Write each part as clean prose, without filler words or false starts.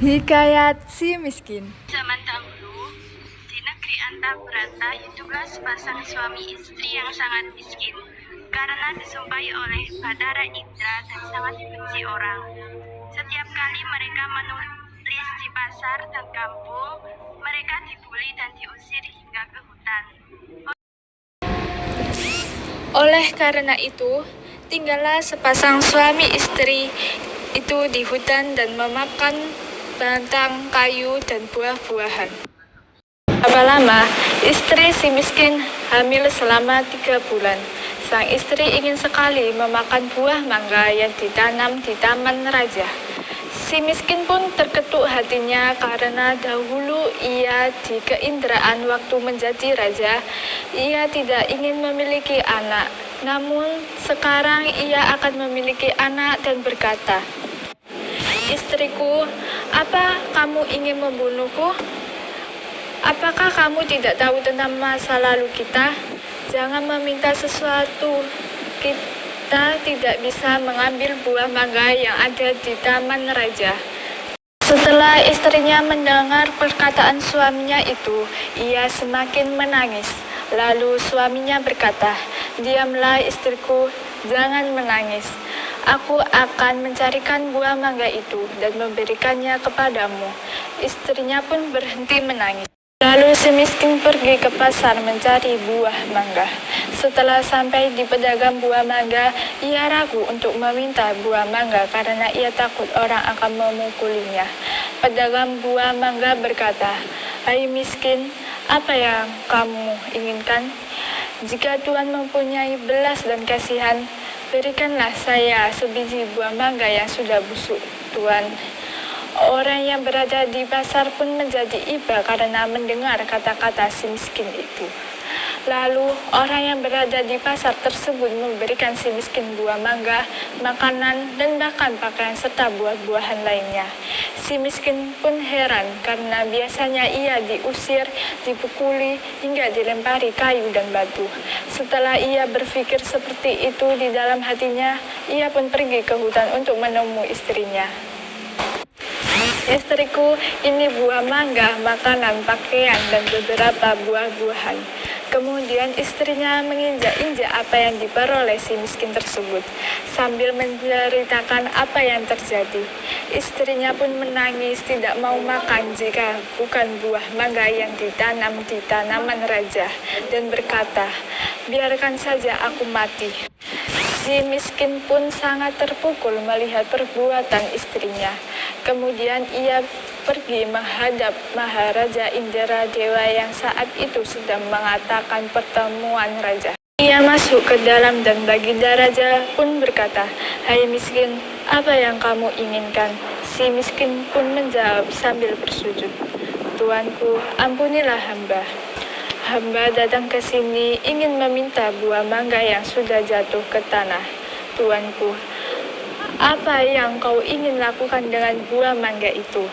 Hikayat si miskin. Zaman dahulu, di negeri Antabrata hiduplah sepasang suami istri yang sangat miskin karena disumpahi oleh Batara Indra dan sangat dibenci orang. Setiap kali mereka menulis di pasar dan kampung, mereka dibuli dan diusir hingga ke hutan. Oleh karena itu, tinggallah sepasang suami istri itu di hutan dan memakan batang kayu dan buah-buahan. Berapa lama, istri si miskin hamil selama 3 bulan. Sang istri ingin sekali memakan buah mangga yang ditanam di taman raja. Si miskin pun terketuk hatinya karena dahulu ia di keinderaan waktu menjadi raja. Ia tidak ingin memiliki anak, namun sekarang ia akan memiliki anak dan berkata, "Istriku, apa kamu ingin membunuhku? Apakah kamu tidak tahu tentang masa lalu kita? Jangan meminta sesuatu. Kita tidak bisa mengambil buah mangga yang ada di taman raja." Setelah istrinya mendengar perkataan suaminya itu, ia semakin menangis. Lalu suaminya berkata, "Diamlah istriku, jangan menangis. Aku akan mencarikan buah mangga itu dan memberikannya kepadamu." Istrinya pun berhenti menangis. Lalu si miskin pergi ke pasar mencari buah mangga. Setelah sampai di pedagang buah mangga, ia ragu untuk meminta buah mangga karena ia takut orang akan memukulinya. Pedagang buah mangga berkata, "Hai miskin, apa yang kamu inginkan? Jika Tuhan mempunyai belas dan kasihan, berikanlah saya sebiji buah mangga yang sudah busuk, Tuhan." Orang yang berada di pasar pun menjadi iba karena mendengar kata-kata si miskin itu. Lalu orang yang berada di pasar tersebut memberikan si miskin buah mangga, makanan, dan bahkan pakaian serta buah-buahan lainnya. Si miskin pun heran karena biasanya ia diusir, dipukuli, hingga dilempari kayu dan batu. Setelah ia berpikir seperti itu di dalam hatinya, ia pun pergi ke hutan untuk menemui istrinya. "Istriku, ini buah mangga, makanan, pakaian, dan beberapa buah-buahan." Kemudian istrinya menginjak-injak apa yang diperoleh si miskin tersebut, sambil menceritakan apa yang terjadi. Istrinya pun menangis, tidak mau makan jika bukan buah mangga yang ditanam di tanaman raja, dan berkata, "Biarkan saja aku mati." Si miskin pun sangat terpukul melihat perbuatan istrinya. Kemudian ia pergi menghadap Maharaja Indra Dewa yang saat itu sedang mengatakan pertemuan raja. Ia masuk ke dalam dan Baginda Raja pun berkata, "Hai miskin, apa yang kamu inginkan?" Si miskin pun menjawab sambil bersujud, "Tuanku, ampunilah hamba. Hamba datang ke sini ingin meminta buah mangga yang sudah jatuh ke tanah. Tuanku, apa yang kau ingin lakukan dengan buah mangga itu?"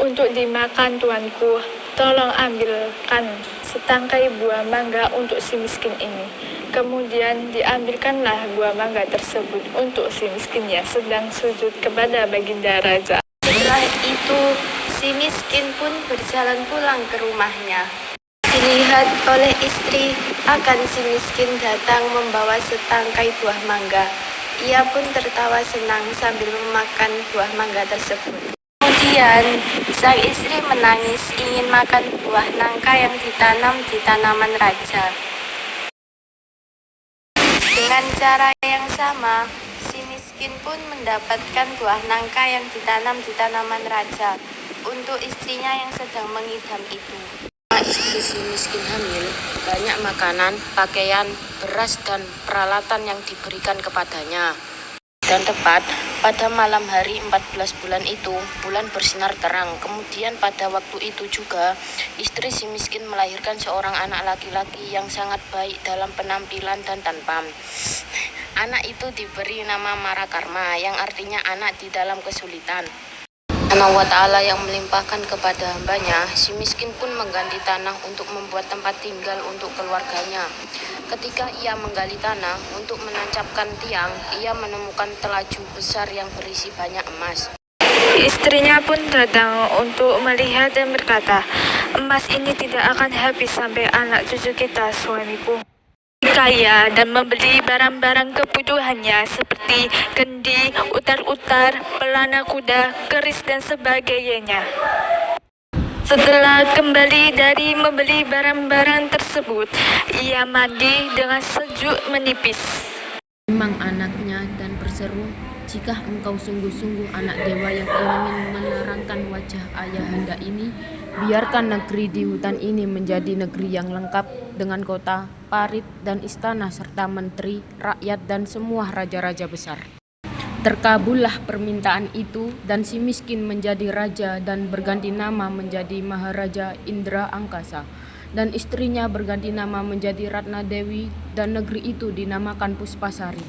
"Untuk dimakan, tuanku. Tolong ambilkan setangkai buah mangga untuk si miskin ini." Kemudian diambilkanlah buah mangga tersebut untuk si miskin yang sedang sujud kepada Baginda Raja. Setelah itu, si miskin pun berjalan pulang ke rumahnya. Dilihat oleh istri, akan si miskin datang membawa setangkai buah mangga. Ia pun tertawa senang sambil memakan buah mangga tersebut. Kemudian, sang istri menangis ingin makan buah nangka yang ditanam di tanaman raja. Dengan cara yang sama, si miskin pun mendapatkan buah nangka yang ditanam di tanaman raja untuk istrinya yang sedang mengidam itu. Istri si miskin hamil, banyak makanan, pakaian, beras, dan peralatan yang diberikan kepadanya. Dan tepat pada malam hari 14 bulan itu, bulan bersinar terang. Kemudian pada waktu itu juga, istri si miskin melahirkan seorang anak laki-laki yang sangat baik dalam penampilan dan tanpa. Anak itu diberi nama Marakarma, yang artinya anak di dalam kesulitan. Allah Ta'ala yang melimpahkan kepada hambanya, si miskin pun mengganti tanah untuk membuat tempat tinggal untuk keluarganya. Ketika ia menggali tanah untuk menancapkan tiang, ia menemukan telaju besar yang berisi banyak emas. Istrinya pun datang untuk melihat dan berkata, "Emas ini tidak akan habis sampai anak cucu kita, suamiku kaya dan membeli barang-barang kebutuhannya seperti kendi, utar-utar, pelana kuda, keris dan sebagainya." Setelah kembali dari membeli barang-barang tersebut, ia mandi dengan sejuk menipis. Memang anaknya dan berseru, "Jika engkau sungguh-sungguh anak dewa yang ingin menerangkan wajah ayahanda ini, biarkan negeri di hutan ini menjadi negeri yang lengkap dengan kota, parit, dan istana serta menteri, rakyat, dan semua raja-raja besar." Terkabullah permintaan itu, dan si miskin menjadi raja dan berganti nama menjadi Maharaja Indra Angkasa, dan istrinya berganti nama menjadi Ratna Dewi, dan negeri itu dinamakan Puspasari.